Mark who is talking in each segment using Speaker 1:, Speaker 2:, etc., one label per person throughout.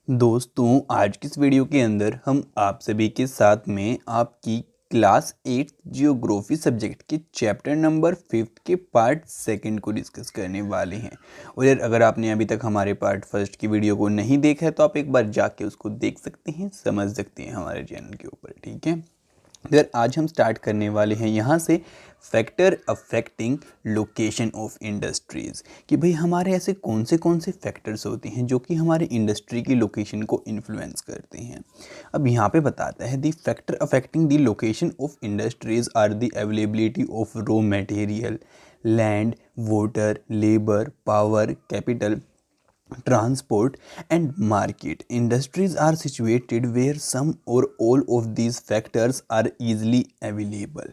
Speaker 1: दोस्तों आज की इस वीडियो के अंदर हम आप सभी के साथ में आपकी क्लास 8 जियोग्राफी सब्जेक्ट के चैप्टर नंबर 5 के पार्ट सेकंड को डिस्कस करने वाले हैं। और यार अगर आपने अभी तक हमारे पार्ट फर्स्ट की वीडियो को नहीं देखा है तो आप एक बार जाके उसको देख सकते हैं, समझ सकते हैं हमारे चैनल के ऊपर। ठीक है, फिर आज हम स्टार्ट करने वाले हैं यहाँ से factor affecting location of industries कि भाई हमारे ऐसे कौन से फैक्टर्स होते हैं जो कि हमारे इंडस्ट्री की लोकेशन को इन्फ्लुएंस करते हैं। अब यहाँ पे बताता है the factor affecting the location of industries are the availability of raw material, land, water, labour, power, capital, transport and market. Industries are situated where some or all of these factors are easily available.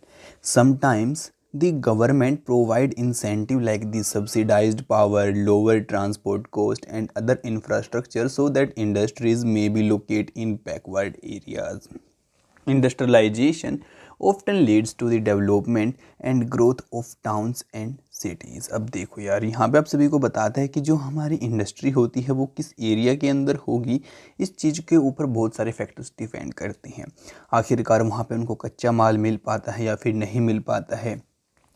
Speaker 1: Sometimes the government provide incentive like the subsidized power, lower transport cost and other infrastructure so that industries may be located in backward areas. Industrialization often leads to the development and growth of towns and cities. अब देखो यार यहाँ पे आप सभी को बताता है कि जो हमारी इंडस्ट्री होती है वो किस एरिया के अंदर होगी, इस चीज़ के ऊपर बहुत सारे फैक्टर्स डिपेंड करते हैं। आखिरकार वहाँ पे उनको कच्चा माल मिल पाता है या फिर नहीं मिल पाता है,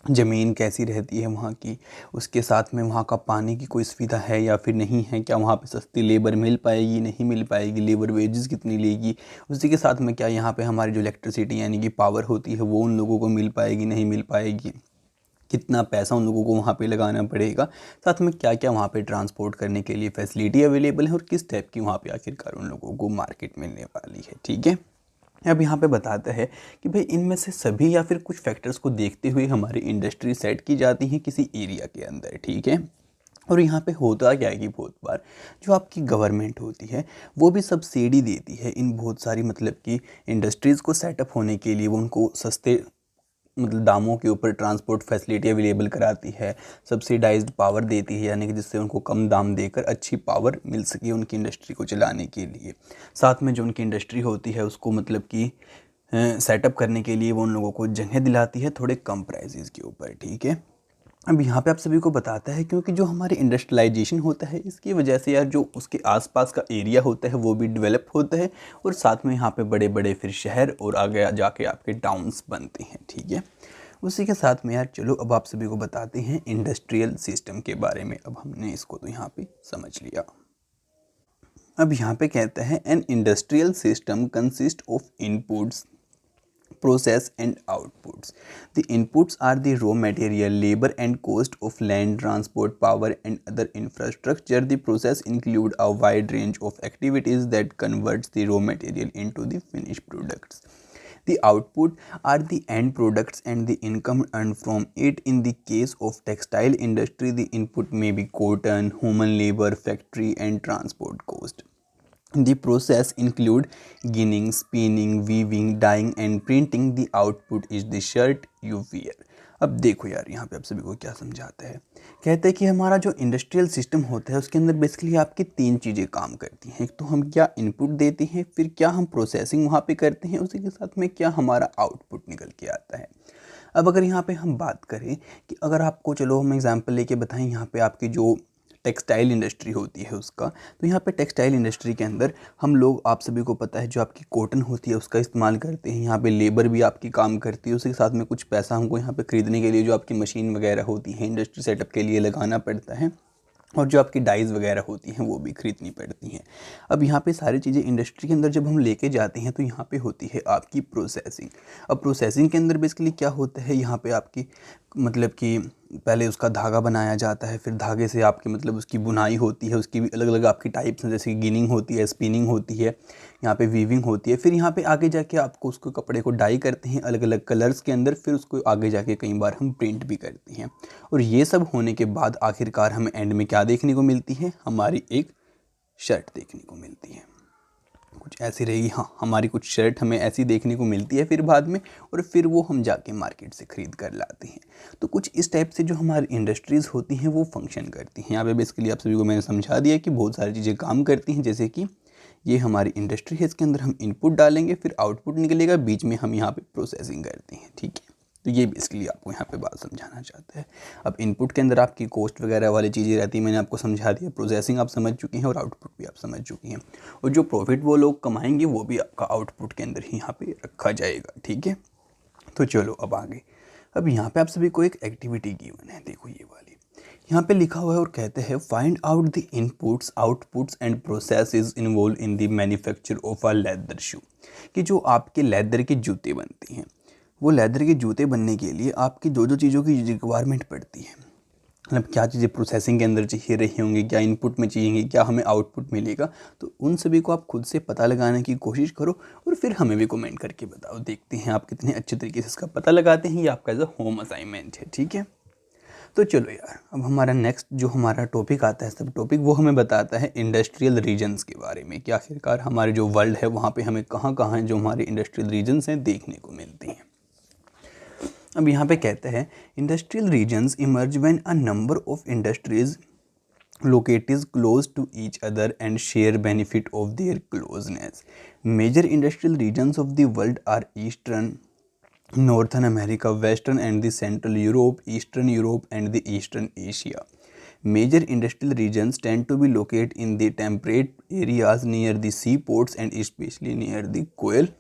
Speaker 1: ज़मीन कैसी रहती है वहाँ की, उसके साथ में वहाँ का पानी की कोई सुविधा है या फिर नहीं है, क्या वहाँ पे सस्ती लेबर मिल पाएगी नहीं मिल पाएगी, लेबर वेजेस कितनी लेगी, उसी के साथ में क्या यहाँ पे हमारी जो इलेक्ट्रिसिटी यानी कि पावर होती है वो उन लोगों को मिल पाएगी नहीं मिल पाएगी, कितना पैसा उन लोगों को वहाँ पे लगाना पड़ेगा, साथ में क्या क्या वहाँ पे ट्रांसपोर्ट करने के लिए फैसिलिटी अवेलेबल है और किस टाइप की वहाँ पे आखिरकार उन लोगों को मार्केट मिलने वाली है। ठीक है, अब यहाँ पे बताता है कि भाई इनमें से सभी या फिर कुछ फैक्टर्स को देखते हुए हमारी इंडस्ट्री सेट की जाती है किसी एरिया के अंदर। ठीक है, और यहाँ पे होता क्या है कि बहुत बार जो आपकी गवर्नमेंट होती है वो भी सब्सिडी देती है इन बहुत सारी मतलब कि इंडस्ट्रीज़ को सेटअप होने के लिए, वो उनको सस्ते मतलब दामों के ऊपर ट्रांसपोर्ट फैसिलिटी अवेलेबल कराती है, सब्सिडाइज्ड पावर देती है यानी कि जिससे उनको कम दाम देकर अच्छी पावर मिल सके उनकी इंडस्ट्री को चलाने के लिए। साथ में जो उनकी इंडस्ट्री होती है उसको मतलब कि सेटअप करने के लिए वो उन लोगों को जगह दिलाती है थोड़े कम प्राइसेस के ऊपर। ठीक है, अब यहाँ पे आप सभी को बताता है क्योंकि जो हमारे इंडस्ट्रियलाइजेशन होता है इसकी वजह से यार जो उसके आसपास का एरिया होता है वो भी डेवलप होता है और साथ में यहाँ पे बड़े बड़े फिर शहर और आगे जाके आपके टाउन्स बनते हैं। ठीक है, उसी के साथ में यार चलो अब आप सभी को बताते हैं इंडस्ट्रियल सिस्टम के बारे में। अब हमने इसको तो यहाँ पे समझ लिया। अब यहाँ पे कहते हैं an industrial system consist of inputs, process and outputs. The inputs are the raw material, labor and cost of land, transport, power and other infrastructure. The process include a wide range of activities that converts the raw material into the finished products. The output are the end products and the income earned from it. In the case of textile industry, the input may be cotton, human labor, factory and transport cost. The process include ginning, spinning, weaving, dyeing and printing. The output is the shirt you wear. अब देखो यार यहाँ पे आप सभी को क्या समझाता है, कहते हैं कि हमारा जो इंडस्ट्रियल सिस्टम होता है उसके अंदर बेसिकली आपकी तीन चीज़ें काम करती हैं। एक तो हम क्या इनपुट देते हैं, फिर क्या हम प्रोसेसिंग वहाँ पे करते हैं, उसी के साथ में क्या हमारा आउटपुट निकल के आता है। अब अगर यहाँ पे हम बात करें कि अगर आपको चलो हम एग्जांपल लेके बताएं, यहाँ पे आपकी जो टेक्सटाइल इंडस्ट्री होती है उसका, तो यहाँ पे टेक्सटाइल इंडस्ट्री के अंदर हम लोग आप सभी को पता है जो आपकी कॉटन होती है उसका इस्तेमाल करते हैं। यहाँ पे लेबर भी आपकी काम करती है, उसके साथ में कुछ पैसा हमको यहाँ पे ख़रीदने के लिए जो आपकी मशीन वगैरह होती है इंडस्ट्री सेटअप के लिए लगाना पड़ता है, और जो आपकी डाइज़ वगैरह होती हैं वो भी ख़रीदनी पड़ती हैं। अब यहाँ पे सारी चीज़ें इंडस्ट्री के अंदर जब हम लेके जाते हैं तो यहाँ पे होती है आपकी प्रोसेसिंग। अब प्रोसेसिंग के अंदर बेसिकली क्या होता है, यहाँ पे आपकी मतलब कि पहले उसका धागा बनाया जाता है, फिर धागे से आपकी मतलब उसकी बुनाई होती है, उसकी भी अलग अलग आपकी टाइप्स हैं, जैसे गिनिंग होती है, स्पिनिंग होती है, यहाँ पे वीविंग होती है, फिर यहाँ पे आगे जाके आपको उसको कपड़े को डाई करते हैं अलग अलग कलर्स के अंदर, फिर उसको आगे जाके कई बार हम प्रिंट भी करते हैं। और ये सब होने के बाद आखिरकार हमें एंड में क्या देखने को मिलती है, हमारी एक शर्ट देखने को मिलती है, कुछ ऐसी रहेगी। हाँ, हमारी कुछ शर्ट हमें ऐसी देखने को मिलती है फिर बाद में, और फिर वो हम जाके मार्केट से ख़रीद कर लाते हैं। तो कुछ इस टाइप से जो हमारी इंडस्ट्रीज़ होती हैं वो फंक्शन करती हैं। यहाँ पे बेसिकली आप सभी को मैंने समझा दिया कि बहुत सारी चीज़ें काम करती हैं, जैसे कि ये हमारी इंडस्ट्री है, इसके अंदर हम इनपुट डालेंगे फिर आउटपुट निकलेगा, बीच में हम यहाँ पे प्रोसेसिंग करते हैं। ठीक है, तो ये बेसिकली आपको यहाँ पे बात समझाना चाहता है। अब इनपुट के अंदर आपकी कॉस्ट वगैरह वाली चीज़ें रहती हैं, मैंने आपको समझा दिया। प्रोसेसिंग आप समझ चुकी हैं और आउटपुट भी आप समझ चुकी हैं, और जो प्रॉफिट वो लोग कमाएंगे वो भी आपका आउटपुट के अंदर ही यहाँ पे रखा जाएगा, ठीक है। तो चलो अब आगे। अब यहाँ पे आप सभी को एक एक्टिविटी गिवन है, देखो ये वाली यहाँ पे लिखा हुआ है और कहते हैं find out the inputs outputs and processes involve in the manufacture of a leather shoe, कि जो आपके लेदर के जूते बनते हैं, वो लेदर के जूते बनने के लिए आपकी जो जो चीज़ों की रिक्वायरमेंट पड़ती है, मतलब क्या चीज़ें प्रोसेसिंग के अंदर चाहिए रही होंगी, क्या इनपुट में चाहिए, क्या हमें आउटपुट मिलेगा, तो उन सभी को आप खुद से पता लगाने की कोशिश करो और फिर हमें भी कमेंट करके बताओ। देखते हैं आप कितने अच्छे तरीके से इसका पता लगाते हैं। ये आपका एज अ होम असाइनमेंट है, ठीक है। तो चलो यार, अब हमारा नेक्स्ट जो हमारा टॉपिक आता है, सब टॉपिक वो हमें बताता है इंडस्ट्रियल रीजन्स के बारे में, कि आखिरकार हमारे जो वर्ल्ड है वहाँ पे हमें कहाँ कहाँ जो हमारे इंडस्ट्रियल रीजन्स हैं देखने को मिलती हैं। अब यहाँ पे कहते हैं industrial regions emerge when a number of industries located close to each other and share benefit of their closeness. Major industrial regions of the world are Eastern Northern America, Western and the Central Europe, Eastern Europe and the Eastern Asia. Major industrial regions tend to be located in the temperate areas near the seaports and especially near the coal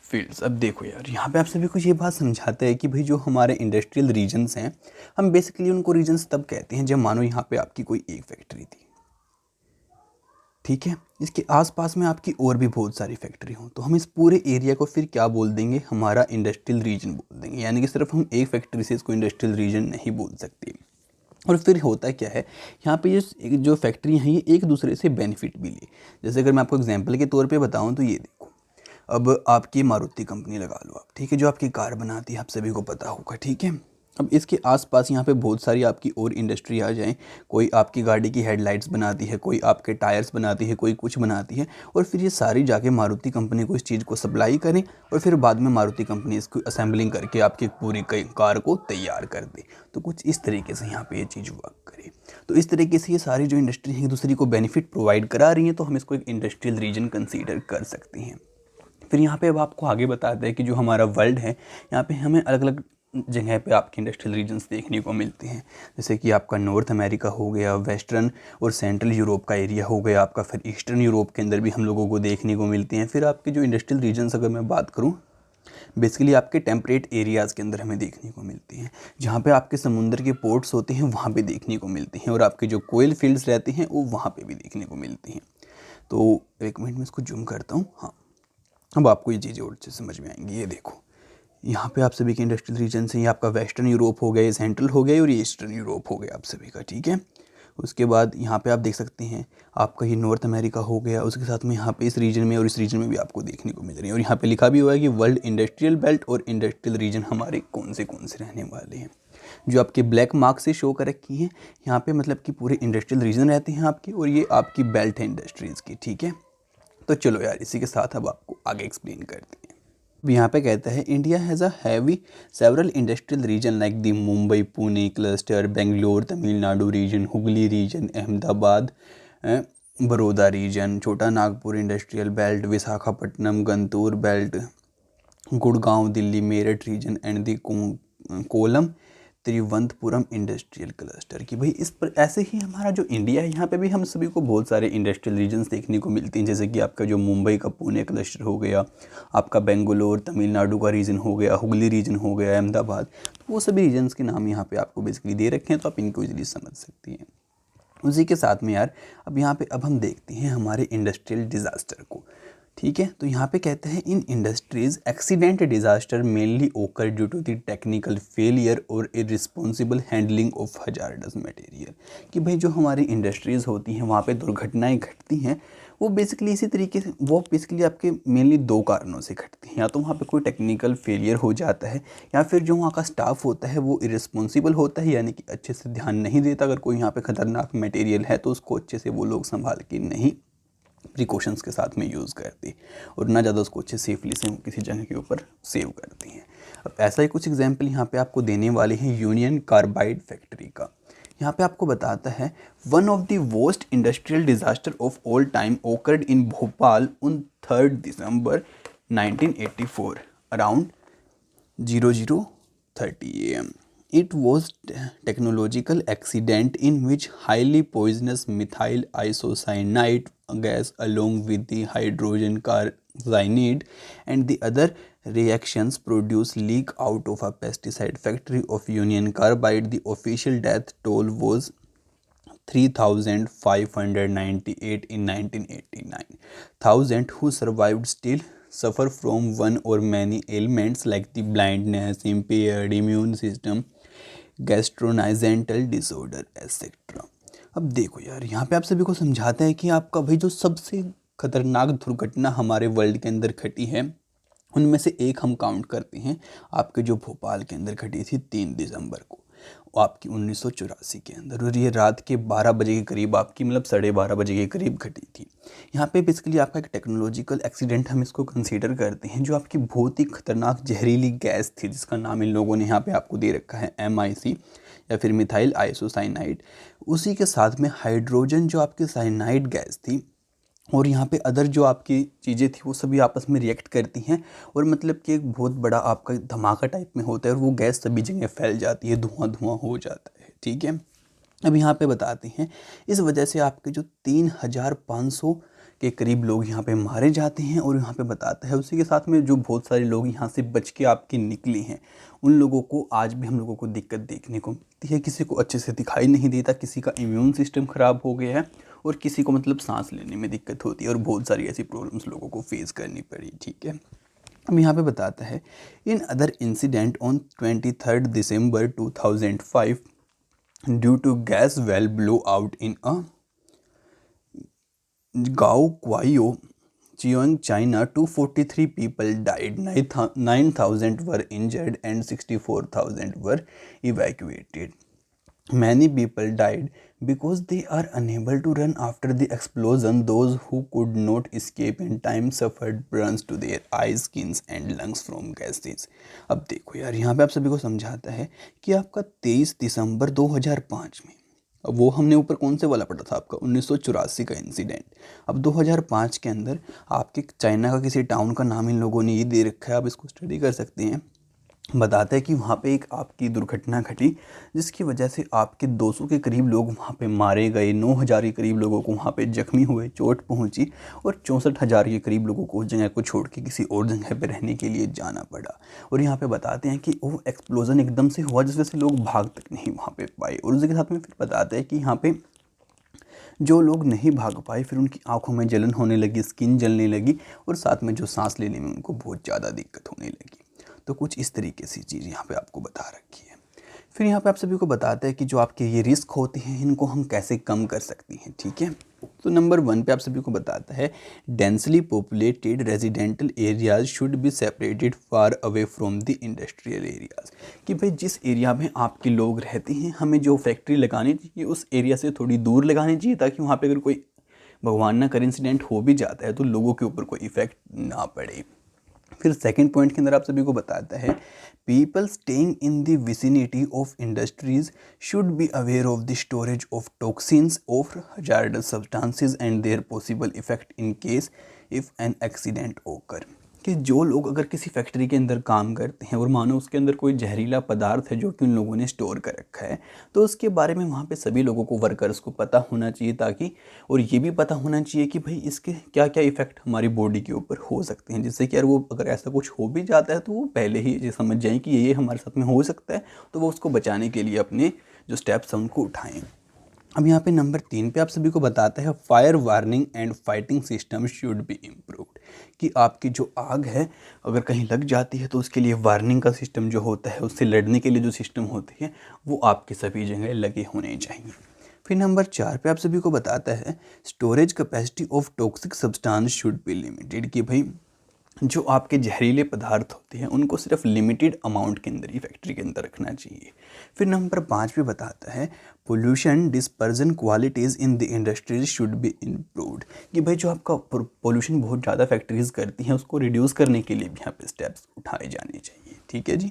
Speaker 1: fields. अब देखो यार, यहाँ पे आप सभी को ये बात समझाता है कि भाई जो हमारे इंडस्ट्रियल रीजन्स हैं, हम बेसिकली उनको रीजन्स तब कहते हैं जब मानो यहाँ पे आपकी कोई एक फैक्ट्री थी, ठीक है, इसके आसपास में आपकी और भी बहुत सारी फैक्ट्री हों, तो हम इस पूरे एरिया को फिर क्या बोल देंगे, हमारा इंडस्ट्रियल रीजन बोल देंगे। यानी कि सिर्फ हम एक फैक्ट्री से इसको इंडस्ट्रियल रीजन नहीं बोल सकते। और फिर होता क्या है, यहाँ पे ये जो फैक्ट्री हैं ये एक दूसरे से बेनिफिट भी ले। जैसे अगर मैं आपको एग्जाम्पल के तौर पर बताऊँ तो ये देखो, अब आपकी मारुति कंपनी लगा लो आप, ठीक है, जो आपकी कार बनाती है, आप सभी को पता होगा, ठीक है। अब इसके आसपास यहाँ पे बहुत सारी आपकी और इंडस्ट्री आ जाए, कोई आपकी गाड़ी की हेडलाइट्स बनाती है, कोई आपके टायर्स बनाती है, कोई कुछ बनाती है, और फिर ये सारी जाके मारुति कंपनी को इस चीज़ को सप्लाई करें, और फिर बाद में मारुति कंपनी इसको असेंबलिंग करके आपकी पूरी कार को तैयार कर दे। तो कुछ इस तरीके से यहाँ पर ये चीज़ वर्क करे। तो इस तरीके से ये सारी जो इंडस्ट्री है एक दूसरे को बेनिफिट प्रोवाइड करा रही हैं, तो हम इसको एक इंडस्ट्रियल रीजन कंसीडर कर सकते हैं। फिर यहाँ पे अब आपको आगे बताते हैं कि जो हमारा वर्ल्ड है, यहाँ पे हमें अलग अलग जगह पे आपके इंडस्ट्रियल रीजन्स देखने को मिलते हैं। जैसे कि आपका नॉर्थ अमेरिका हो गया, वेस्टर्न और सेंट्रल यूरोप का एरिया हो गया आपका, फिर ईस्टर्न यूरोप के अंदर भी हम लोगों को देखने को मिलते हैं। फिर आपके जो इंडस्ट्रियल रीजन्स अगर मैं बात करूँ, बेसिकली आपके टेम्परेट एरियाज़ के अंदर हमें देखने को मिलती हैं, जहाँ पे आपके समुंदर के पोर्ट्स होते हैं वहाँ पे देखने को मिलती हैं, और आपके जो कोयल फील्ड्स रहते हैं वो वहाँ पे भी देखने को मिलती हैं। तो एक मिनट में इसको जूम करता हूँ। हाँ, अब आपको ये चीज़ें और अच्छे से समझ में आएंगी। ये देखो, यहाँ पे आप सभी के इंडस्ट्रियल रीजन से, ये आपका वेस्टर्न यूरोप हो गया, ये सेंट्रल हो गया और ये ईस्टर्न यूरोप हो गया आप सभी का, ठीक है। उसके बाद यहाँ पे आप देख सकते हैं आपका ये नॉर्थ अमेरिका हो गया, उसके साथ में यहाँ पे इस रीजन में और इस रीजन में भी आपको देखने को मिल रही है। और यहाँ पे लिखा भी हुआ है कि वर्ल्ड इंडस्ट्रियल बेल्ट और इंडस्ट्रियल रीजन हमारे कौन से रहने वाले हैं। जो आपके ब्लैक मार्क से शो कर रखी हैं यहाँ पे, मतलब कि पूरे इंडस्ट्रियल रीजन रहते हैं आपके, और ये आपकी बेल्ट है इंडस्ट्रीज़ की, ठीक है। तो चलो यार, इसी के साथ अब आपको आगे एक्सप्लेन करते हैं। अब यहाँ पे कहता है India has a heavy several industrial region like the Mumbai Pune cluster, Bangalore Tamil Nadu region, Hooghly region, Ahmedabad Baroda region, Chota Nagpur industrial belt, Visakhapatnam Guntur belt, Gurgaon Delhi Meerut region and the Kollam Thiruvananthapuram industrial cluster. कि भाई इस पर ऐसे ही हमारा जो इंडिया है यहाँ पे भी हम सभी को बहुत सारे इंडस्ट्रियल रीजन्स देखने को मिलती हैं। जैसे कि आपका जो मुंबई का पुणे क्लस्टर हो गया, आपका बेंगलोर तमिलनाडु का रीजन हो गया, हुगली रीजन हो गया, अहमदाबाद, तो वो सभी रीजन्स के नाम यहाँ पे आपको बेसिकली दे रखे हैं, तो आप इनको ईजिली समझ सकती हैं। उसी के साथ में यार अब यहाँ पे अब हम देखते हैं हमारे इंडस्ट्रियल डिज़ास्टर को, ठीक है। तो यहाँ पे कहते हैं in industries accident disaster mainly occur due to the technical failure और irresponsible handling of hazardous material. कि भाई जो हमारी इंडस्ट्रीज़ होती हैं वहाँ पे दुर्घटनाएं घटती हैं, वो बेसिकली इसी तरीके से, वो बेसिकली आपके मेनली दो कारणों से घटती हैं। या तो वहाँ पे कोई टेक्निकल फेलियर हो जाता है, या फिर जो वहाँ का स्टाफ होता है वो इररिस्पॉन्सिबल होता है, यानी कि अच्छे से ध्यान नहीं देता। अगर कोई यहाँ पे ख़तरनाक मटेरियल है तो उसको अच्छे से वो लोग संभाल के नहीं प्रिकॉशंस के साथ में यूज़ करती, और ना ज़्यादा उसको अच्छे सेफली से किसी जगह के ऊपर सेव करती हैं। अब ऐसा ही कुछ एग्जांपल यहाँ पे आपको देने वाले हैं यूनियन कार्बाइड फैक्ट्री का। यहाँ पे आपको बताता है one of the worst industrial disaster of all time occurred in Bhopal on 3 December 1984 around 00:30 AM. It was technological accident in which highly poisonous methyl isocyanate gas along with the hydrogen cyanide and the other reactions produce leak out of a pesticide factory of Union Carbide. The official death toll was 3,598 in 1989. Thousands who survived still suffer from one or many ailments like the blindness, impaired immune system, gastrointestinal disorder etcetera. अब देखो यार, यहाँ पे आप सभी को समझाते हैं कि आपका भाई जो सबसे खतरनाक दुर्घटना हमारे वर्ल्ड के अंदर घटी है उनमें से एक हम काउंट करते हैं आपके जो भोपाल के अंदर घटी थी 3 दिसंबर को आपकी 1984 के अंदर, और ये रात के 12 बजे के करीब आपकी मतलब 12:30 बजे के करीब घटी थी। यहाँ पे बेसिकली आपका एक टेक्नोलॉजिकल एक्सीडेंट हम इसको कंसीडर करते हैं, जो आपकी बहुत ही खतरनाक जहरीली गैस थी जिसका नाम इन लोगों ने यहाँ पे आपको दे रखा है MIC या फिर मिथाइल आइसोसाइनाइड। उसी के साथ में हाइड्रोजन जो आपकी साइनाइड गैस थी और यहाँ पे अदर जो आपकी चीज़ें थी वो सभी आपस में रिएक्ट करती हैं और मतलब कि एक बहुत बड़ा आपका धमाका टाइप में होता है और वो गैस सभी जगह फैल जाती है, धुआं धुआं हो जाता है। ठीक है, अब यहाँ पे बताते हैं इस वजह से आपके जो 3,500 के करीब लोग यहाँ पे मारे जाते हैं और यहाँ पे बताता है उसी के साथ में जो बहुत सारे लोग यहाँ से बच के आपके निकले हैं उन लोगों को आज भी हम लोगों को दिक्कत देखने को मिलती है। किसी को अच्छे से दिखाई नहीं देता, किसी का इम्यून सिस्टम ख़राब हो गया है और किसी को मतलब सांस लेने में दिक्कत होती है और बहुत सारी ऐसी प्रॉब्लम्स लोगों को फेस करनी पड़ी। ठीक है, अब यहाँ पे बताता है in other incident on 23 December 2005 due to gas well blow out in a Gaokwayo, Cheong, China, 243 people died, 9,000 were injured and 64,000 were evacuated. Many people died because they are unable to run after the explosion. Those who could not escape in time suffered burns to their eyes, skins and lungs from gases. अब देखो यार, यहाँ पे आप सभी को समझाता है कि आपका 23 दिसंबर 2005 में, अब वो हमने ऊपर कौन से वाला पढ़ा था आपका 1984 का इंसिडेंट। अब 2005 के अंदर आपके चाइना का किसी टाउन का नाम इन लोगों ने ये दे रखा है, आप इसको स्टडी कर सकते हैं। बताता है कि वहाँ पे एक आपकी दुर्घटना घटी जिसकी वजह से आपके 200 के करीब लोग वहाँ पे मारे गए, 9,000 के करीब लोगों को वहाँ पे जख्मी हुए, चोट पहुँची और 64,000 के करीब लोगों को उस जगह को छोड़ के किसी और जगह पे रहने के लिए जाना पड़ा। और यहाँ पे बताते हैं कि वो एक्सप्लोजन एकदम से हुआ जिस वजह से लोग भाग तक नहीं वहाँ पे पाए। और उसके साथ में फिर बताते हैं कि यहाँ पे जो लोग नहीं भाग पाए फिर उनकी आंखों में जलन होने लगी, स्किन जलने लगी और साथ में जो सांस लेने में उनको बहुत ज़्यादा दिक्कत होने लगी। तो कुछ इस तरीके से चीज़ यहाँ पे आपको बता रखी है। फिर यहाँ पे आप सभी को बताता है कि जो आपके ये रिस्क होते हैं इनको हम कैसे कम कर सकते हैं। ठीक है, तो नंबर 1 पे आप सभी को बताता है densely populated residential areas should be separated far away from the industrial areas. कि भाई जिस एरिया में आपके लोग रहते हैं हमें जो फैक्ट्री लगानी चाहिए उस एरिया से थोड़ी दूर लगानी चाहिए ताकि वहाँ पे अगर कोई भगवान ना करे इंसिडेंट हो भी जाता है तो लोगों के ऊपर कोई इफेक्ट ना पड़े। फिर सेकंड पॉइंट के अंदर आप सभी को बताता है people staying in the vicinity of industries should be aware of the storage of toxins of hazardous substances and their possible effect in case if an accident occur. कि जो लोग अगर किसी फैक्ट्री के अंदर काम करते हैं और मानो उसके अंदर कोई जहरीला पदार्थ है जो कि उन लोगों ने स्टोर कर रखा है तो उसके बारे में वहाँ पे सभी लोगों को, वर्कर्स को पता होना चाहिए ताकि, और ये भी पता होना चाहिए कि भाई इसके क्या क्या इफ़ेक्ट हमारी बॉडी के ऊपर हो सकते हैं, जिससे कि यार वो अगर ऐसा कुछ हो भी जाता है तो वो पहले ही ये समझ जाएं कि ये हमारे साथ में हो सकता है तो वो उसको बचाने के लिए अपने जो स्टेप्स हैं उनको उठाएँ। अब यहाँ पे नंबर 3 पे आप सभी को बताता है fire warning and fighting system should be improved. कि आपकी जो आग है अगर कहीं लग जाती है तो उसके लिए वार्निंग का सिस्टम जो होता है, उससे लड़ने के लिए जो सिस्टम होते हैं वो आपके सभी जगह लगे होने चाहिए। फिर नंबर 4 पे आप सभी को बताता है storage capacity of toxic substance should be limited. कि भाई जो आपके जहरीले पदार्थ होते हैं उनको सिर्फ लिमिटेड अमाउंट के अंदर ही फैक्ट्री के अंदर रखना चाहिए। फिर नंबर 5 पे बताता है pollution dispersion qualities in the industries should be improved. कि भाई जो आपका पोल्यूशन बहुत ज़्यादा फैक्ट्रीज करती हैं उसको रिड्यूस करने के लिए भी यहाँ पे स्टेप्स उठाए जाने चाहिए। ठीक है जी,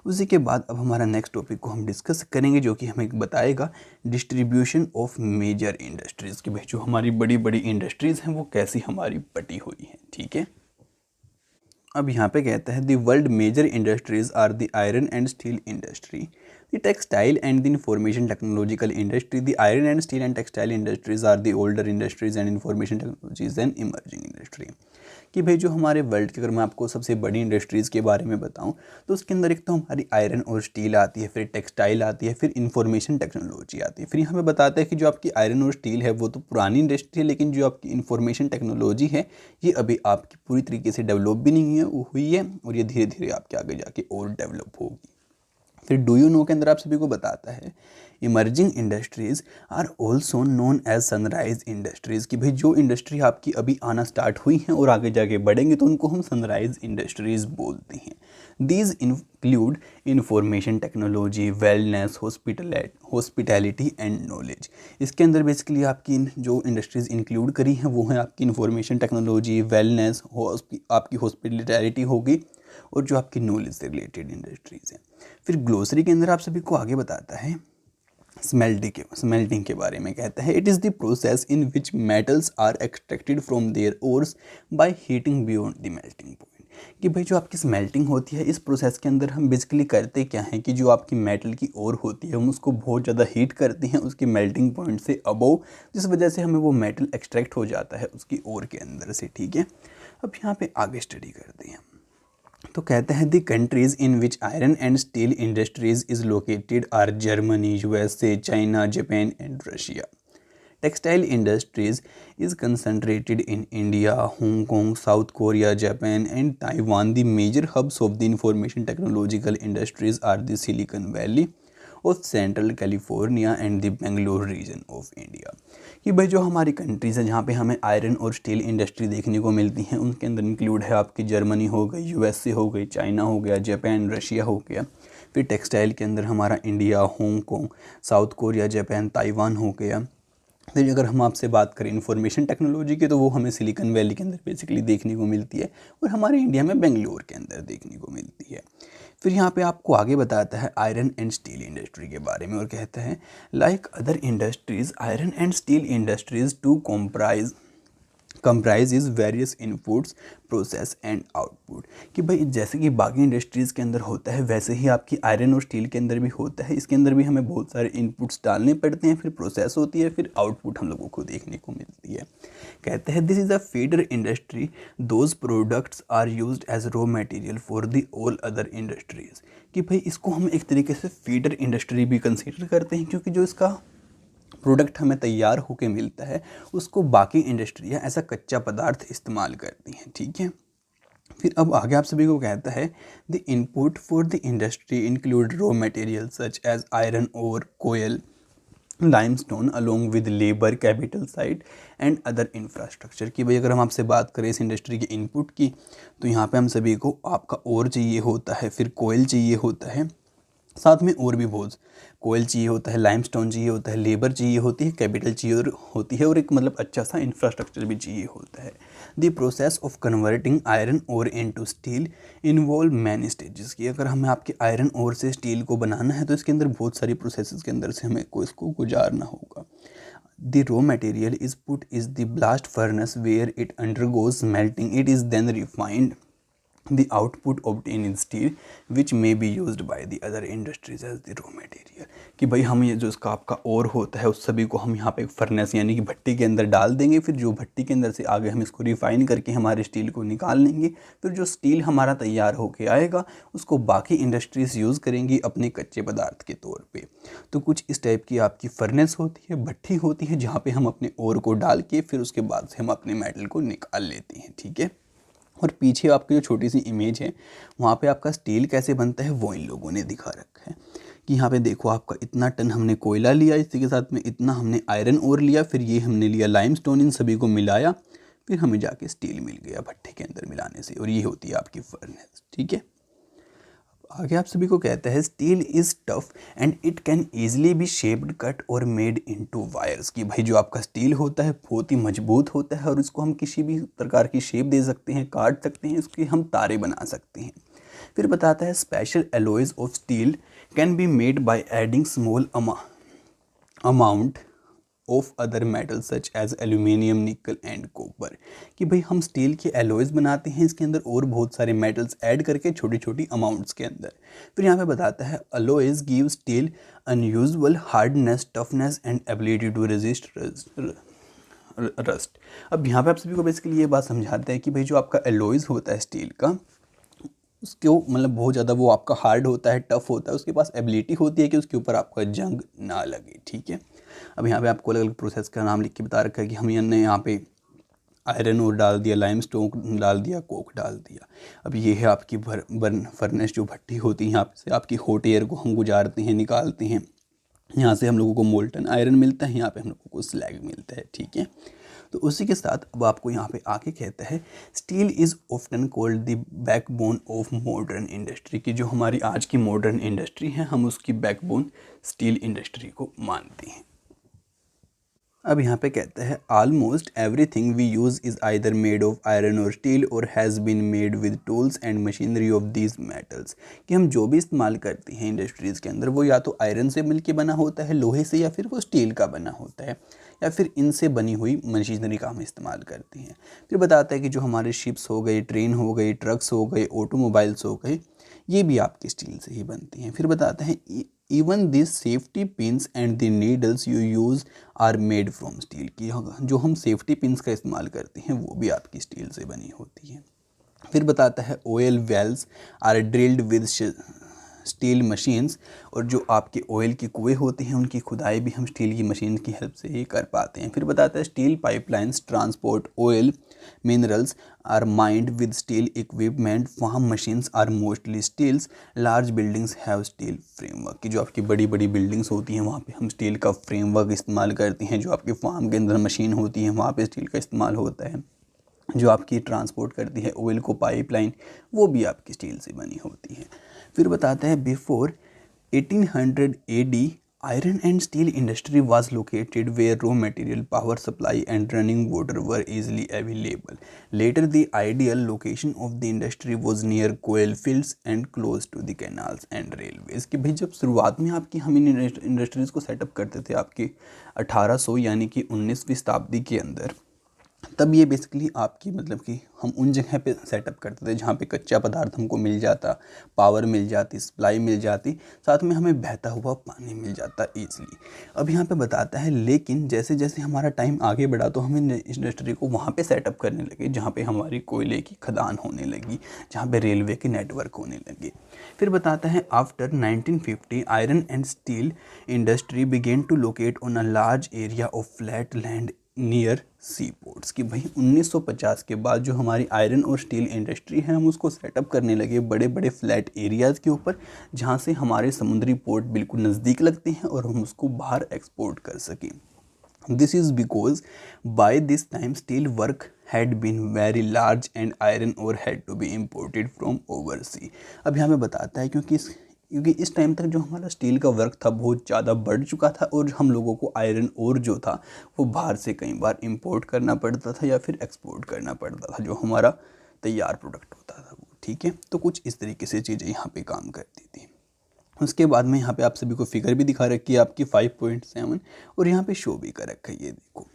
Speaker 1: उसी के बाद अब हमारा नेक्स्ट टॉपिक को हम डिस्कस करेंगे जो कि हमें बताएगा डिस्ट्रीब्यूशन ऑफ मेजर इंडस्ट्रीज़। कि भाई जो हमारी बड़ी बड़ी इंडस्ट्रीज़ हैं वो कैसी हमारी बटी हुई हैं। ठीक है, अब यहाँ पे कहता है the world major industries are the iron and steel industry, the textile and the information technological industry. The iron and steel and textile industries are the older industries and information technologies and emerging industry. कि भाई जो हमारे world की अगर मैं आपको सबसे बड़ी इंडस्ट्रीज़ के बारे में बताऊं तो उसके अंदर एक तो हमारी आयरन और स्टील आती है, फिर टेक्सटाइल आती है, फिर इंफॉर्मेशन टेक्नोलॉजी आती है। फिर यहाँ पे बताता है कि जो आपकी आयरन और स्टील है वो तो पुरानी इंडस्ट्री है, लेकिन जो आपकी इंफॉर्मेशन टेक्नोलॉजी है ये अभी आपकी पूरी तरीके से डेवलप भी नहीं है हुई है, और ये धीरे धीरे आपके आगे जाके और डेवलप होगी। फिर डू यू नो के अंदर आप सभी को बताता है emerging industries are also known as sunrise industries. कि भाई जो इंडस्ट्री आपकी अभी आना स्टार्ट हुई हैं और आगे जाके बढ़ेंगे तो उनको हम सनराइज इंडस्ट्रीज़ बोलते हैं। These include information technology, wellness, hospitality and knowledge. इसके अंदर बेसिकली आपकी जो इंडस्ट्रीज़ इंक्लूड करी हैं वो हैं आपकी इंफॉर्मेशन टेक्नोलॉजी, वेलनेस, आपकी हॉस्पिटैलिटी होगी और जो आपकी नॉलेज से रिलेटेड इंडस्ट्रीज़ हैं। फिर ग्लोसरी के अंदर आप सभी को आगे बताता है स्मेल्टिंग के बारे में। कहता है it is the process in which metals are extracted from their ores by heating beyond the melting point. कि भाई जो आपकी स्मेल्टिंग होती है इस प्रोसेस के अंदर हम बेसिकली करते क्या हैं कि जो आपकी मेटल की ओर होती है हम उसको बहुत ज़्यादा हीट करते हैं उसकी मेल्टिंग पॉइंट से अबव, जिस वजह से हमें वो मेटल एक्सट्रैक्ट हो जाता है उसकी ओर के अंदर से। ठीक है, अब यहाँ पे आगे स्टडी करते हैं। तो कहते हैं the countries in which iron and steel industries is located are Germany, USA, China, Japan and Russia. Textile industries is concentrated in India, Hong Kong, South Korea, Japan and Taiwan. The major hubs of the information technological industries are the Silicon Valley of central California and the Bangalore region of India. कि भाई जो हमारी countries हैं जहाँ पे हमें iron or steel industry देखने को मिलती हैं उनके अंदर इंक्लूड है आपकी जर्मनी हो गई, यूएसए हो गई, चाइना हो गया, जापान, रशिया हो गया। फिर टेक्सटाइल के अंदर हमारा India, Hong Kong, South Korea, Japan, Taiwan हो गया। फिर अगर हम आपसे बात करें इंफॉर्मेशन टेक्नोलॉजी की तो वो हमें सिलिकॉन वैली के अंदर बेसिकली देखने को मिलती है और हमारे इंडिया में बेंगलोर के अंदर देखने को मिलती है। फिर यहाँ पे आपको आगे बताता है आयरन एंड स्टील इंडस्ट्री के बारे में और कहता है like other industries iron and steel industries too comprise is various inputs, process and output. कि भाई जैसे कि बाकी इंडस्ट्रीज़ के अंदर होता है वैसे ही आपकी आयरन और स्टील के अंदर भी होता है। इसके अंदर भी हमें बहुत सारे इनपुट्स डालने पड़ते हैं, फिर प्रोसेस होती है, फिर आउटपुट हम लोगों को देखने को मिलती है। कहते हैं this is a feeder industry, those products are used as raw material for the all other industries. कि भाई इसको हम एक तरीके से फीडर इंडस्ट्री भी कंसिडर करते हैं क्योंकि जो इसका प्रोडक्ट हमें तैयार होके मिलता है उसको बाकी इंडस्ट्रियाँ ऐसा कच्चा पदार्थ इस्तेमाल करती हैं। ठीक है, फिर अब आगे आप सभी को कहता है the input for the industry include raw material such as iron ore coal, limestone along with labour, capital site and other infrastructure. की भाई अगर हम आपसे बात करें इस इंडस्ट्री के इनपुट की तो यहाँ पे हम सभी को आपका और चाहिए होता है, फिर कोयल चाहिए होता है, साथ में और भी बहुत कोयल चाहिए होता है, लाइमस्टोन चाहिए होता है, लेबर चाहिए होती है, कैपिटल चाहिए होती है और एक मतलब अच्छा सा इंफ्रास्ट्रक्चर भी चाहिए होता है। The process of converting iron ore into steel involve many stages. की अगर हमें आपके आयरन ओर से स्टील को बनाना है तो इसके अंदर बहुत सारी प्रोसेस के अंदर से हमें इसको गुजारना होगा। The raw material is put is the blast furnace where it undergoes melting. It is then refined. The output obtained in steel which may be used by the other industries as the raw material। कि भाई हम ये जो इसका आपका और होता है उस सभी को हम यहाँ पे एक फर्नेस यानी कि भट्टी के अंदर डाल देंगे, फिर जो भट्टी के अंदर से आगे हम इसको रिफाइन करके हमारे स्टील को निकाल लेंगे। फिर जो स्टील हमारा तैयार होके आएगा उसको बाकी इंडस्ट्रीज़ यूज़ करेंगी अपने कच्चे पदार्थ के तौर पे। तो कुछ इस टाइप की आपकी फर्नेस होती है, भट्टी होती है जहाँ पे हम अपने और को डाल के फिर उसके बाद से हम अपने मेटल को निकाल लेते हैं। ठीक है, और पीछे आपकी जो छोटी सी इमेज है वहाँ पे आपका स्टील कैसे बनता है वो इन लोगों ने दिखा रखा है कि यहाँ पे देखो आपका इतना टन हमने कोयला लिया, इसी के साथ में इतना हमने आयरन और लिया, फिर ये हमने लिया लाइमस्टोन, इन सभी को मिलाया, फिर हमें जाके स्टील मिल गया भट्टी के अंदर मिलाने से, और ये होती है आपकी फर्नेस। ठीक है, आगे आप सभी को कहता है steel is tough and it can easily B shaped, cut और मेड इनटू वायर्स। कि भाई जो आपका स्टील होता है बहुत ही मजबूत होता है और इसको हम किसी भी प्रकार की शेप दे सकते हैं, काट सकते हैं, इसके हम तारे बना सकते हैं। फिर बताता है special alloys of steel can be made by adding small amount of other metals such as aluminium, nickel and copper. कि भाई हम स्टील के एलॉयज़ बनाते हैं इसके अंदर और बहुत सारे मेटल्स ऐड करके छोटी छोटी अमाउंट्स के अंदर। फिर यहाँ पे बताता है alloys give steel unusual hardness, toughness and ability to resist rust. अब यहाँ पे आप सभी को बेसिकली ये बात समझाते हैं कि भाई जो आपका एलॉयज़ होता है स्टील का, उसको मतलब बहुत ज़्यादा वो आपका हार्ड होता है, टफ होता है, उसके पास एबिलिटी होती है कि उसके ऊपर आपका जंग ना लगे। ठीक है, अब यहाँ पे आपको अलग अलग प्रोसेस का नाम लिख के बता रखा है कि हमने यहाँ पे आयरन और डाल दिया, लाइमस्टोन डाल दिया, कोक डाल दिया। अब ये है आपकी बर्न फर्नेस जो भट्टी होती है, यहाँ से आपकी हॉट एयर को हम गुजारते हैं, निकालते हैं, यहाँ से हम लोगों को मोल्टन आयरन मिलता है, यहाँ पे हम लोगों को स्लैग मिलता है। ठीक है, तो उसी के साथ अब आपको यहाँ पे आके कहता है steel is often called the backbone of modern industry. की जो हमारी आज की मॉडर्न इंडस्ट्री है हम उसकी बैकबोन स्टील इंडस्ट्री को मानते हैं। अब यहाँ पे कहता है almost everything we use is either made of iron or steel or has been made with tools and machinery of these metals. कि हम जो भी इस्तेमाल करते हैं इंडस्ट्रीज़ के अंदर वो या तो आयरन से मिलके बना होता है, लोहे से, या फिर वो स्टील का बना होता है, या फिर इनसे बनी हुई मशीनरी का हम इस्तेमाल करते हैं। फिर बताता है कि जो हमारे शिप्स हो गए, ट्रेन हो गई, ट्रक्स हो गए, ऑटोमोबाइल्स हो गए, ये भी आपके स्टील से ही बनती हैं। फिर बताते हैं even this safety pins and the needles you use are made from steel. की जो हम सेफ्टी पिन्स का इस्तेमाल करते हैं वो भी आपकी स्टील से बनी होती है। फिर बताता है oil wells are drilled with steel machines. और जो आपके ऑयल की कुएँ होती हैं उनकी खुदाई भी हम स्टील की मशीन की हेल्प से ही कर पाते हैं। फिर बताता है steel pipelines transport oil minerals are mined with steel equipment, farm machines are mostly steels, large buildings have steel framework. की जो आपकी बड़ी बड़ी बिल्डिंग्स होती हैं वहाँ पे हम स्टील का फ्रेमवर्क इस्तेमाल करते हैं। जो आपके फार्म के अंदर मशीन होती है वहाँ पे स्टील का इस्तेमाल होता है। जो आपकी ट्रांसपोर्ट करती है ऑयल को पाइपलाइन, वो भी आपकी स्टील से बनी होती है। फिर बताते हैं before 1800 AD iron and steel industry was located where raw material, power supply and running water were easily available. Later the ideal location of the industry was near coal fields and close to the canals and railways. कि भाई जब शुरुआत में आपकी हम इन industries को setup करते थे आपकी 1800 यानी कि 19वीं शताब्दी के अंदर, तब ये बेसिकली आपकी मतलब कि हम उन जगह पे सेटअप करते थे जहाँ पे कच्चा पदार्थ हमको मिल जाता, पावर मिल जाती, सप्लाई मिल जाती, साथ में हमें बहता हुआ पानी मिल जाता ईजिली। अब यहाँ पे बताता है लेकिन जैसे जैसे हमारा टाइम आगे बढ़ा तो हम इंडस्ट्री को वहाँ पे सेटअप करने लगे जहाँ पे हमारी कोयले की खदान होने लगी, जहाँ पे रेलवे के नेटवर्क होने लगे। फिर बताता है after 1950 iron and steel industry began to locate on a large area of flat land near sea ports. कि भाई 1950 के बाद जो हमारी आयरन और स्टील इंडस्ट्री है हम उसको सेटअप करने लगे बड़े बड़े फ्लैट एरियाज़ के ऊपर, जहाँ से हमारे समुद्री पोर्ट बिल्कुल नज़दीक लगते हैं और हम उसको बाहर एक्सपोर्ट कर सकें। This is because by this time steel work had been very large and iron ore had to be imported from oversea. अब यहाँ पे बताता है क्योंकि इस टाइम तक जो हमारा स्टील का वर्क था बहुत ज़्यादा बढ़ चुका था और हम लोगों को आयरन और जो था वो बाहर से कई बार इंपोर्ट करना पड़ता था या फिर एक्सपोर्ट करना पड़ता था, जो हमारा तैयार प्रोडक्ट होता था वो। ठीक है, तो कुछ इस तरीके से चीज़ें यहाँ पे काम करती थी। उसके बाद में यहाँ पे आप सभी को फिगर भी दिखा रखी है आपकी 5.7 और यहाँ पे शो भी कर रखा है। ये देखो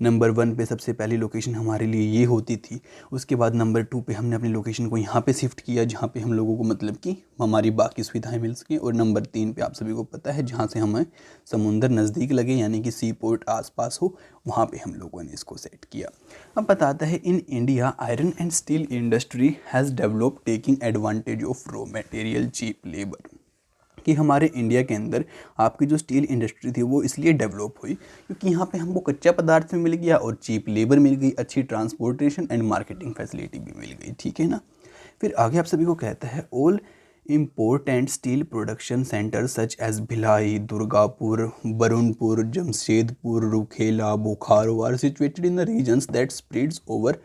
Speaker 1: नंबर 1 पे सबसे पहली लोकेशन हमारे लिए ये होती थी। उसके बाद नंबर 2 पे हमने अपनी लोकेशन को यहाँ पे शिफ्ट किया जहाँ पे हम लोगों को मतलब कि हमारी बाकी सुविधाएं मिल सकें। और नंबर 3 पे आप सभी को पता है जहाँ से हमें समुंदर नज़दीक लगे यानी कि सी पोर्ट आसपास हो, वहाँ पे हम लोगों ने इसको सेट किया। अब बताता है in India iron and steel industry has developed taking advantage of raw material cheap labour. कि हमारे इंडिया के अंदर आपकी जो स्टील इंडस्ट्री थी वो इसलिए डेवलप हुई क्योंकि यहाँ पे हमको कच्चा पदार्थ भी मिल गया और चीप लेबर मिल गई, अच्छी ट्रांसपोर्टेशन एंड मार्केटिंग फैसिलिटी भी मिल गई। ठीक है ना। फिर आगे आप सभी को कहता है all important steel production centre such as Bhilai, Durgapur, Burnpur, Jamshedpur, Rourkela, Bokaro are situated in the regions that spreads over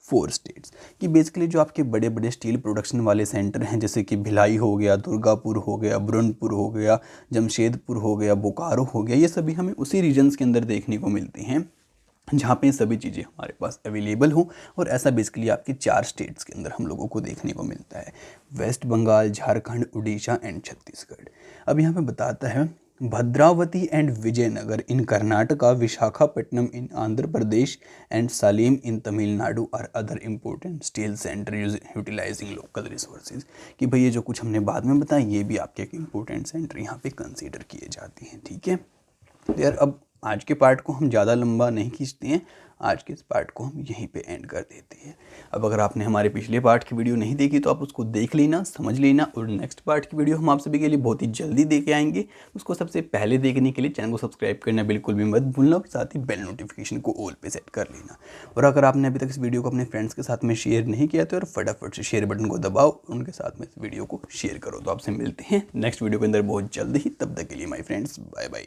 Speaker 1: 4 states. कि बेसिकली जो आपके बड़े बड़े स्टील प्रोडक्शन वाले सेंटर हैं जैसे कि भिलाई हो गया, दुर्गापुर हो गया, बुरहानपुर हो गया, जमशेदपुर हो गया, बोकारो हो गया, ये सभी हमें उसी रीजन्स के अंदर देखने को मिलते हैं जहाँ पे सभी चीज़ें हमारे पास अवेलेबल हों। और ऐसा बेसिकली आपके 4 स्टेट्स के अंदर हम लोगों को देखने को मिलता है, वेस्ट बंगाल, झारखंड, उड़ीसा एंड छत्तीसगढ़। अब यहाँ पे बताता है Bhadravati and Vijayanagar in Karnataka, Visakhapatnam in Andhra Pradesh and Salem in Tamil Nadu are other important steel centre utilising local resources. कि भाई ये जो कुछ हमने बाद में बताया ये भी आपके एक इम्पोर्टेंट सेंटर यहाँ पे कंसीडर किए जाते हैं। ठीक है, तो यार अब आज के पार्ट को हम ज़्यादा लंबा नहीं खींचते हैं, आज के इस पार्ट को हम यहीं पे एंड कर देते हैं। अब अगर आपने हमारे पिछले पार्ट की वीडियो नहीं देखी तो आप उसको देख लेना, समझ लेना, और नेक्स्ट पार्ट की वीडियो हम आप सभी के लिए बहुत ही जल्दी दे के आएंगे। उसको सबसे पहले देखने के लिए चैनल को सब्सक्राइब करना बिल्कुल भी मत भूलना, और साथ ही बेल नोटिफिकेशन को ऑल पे सेट कर लेना। और अगर आपने अभी तक इस वीडियो को अपने फ्रेंड्स के साथ में शेयर नहीं किया तो यार फटाफट से शेयर बटन को दबाओ, उनके साथ में इस वीडियो को शेयर करो। तो आपसे मिलते हैं नेक्स्ट वीडियो के अंदर बहुत जल्द ही, तब तक के लिए माय फ्रेंड्स बाय बाय।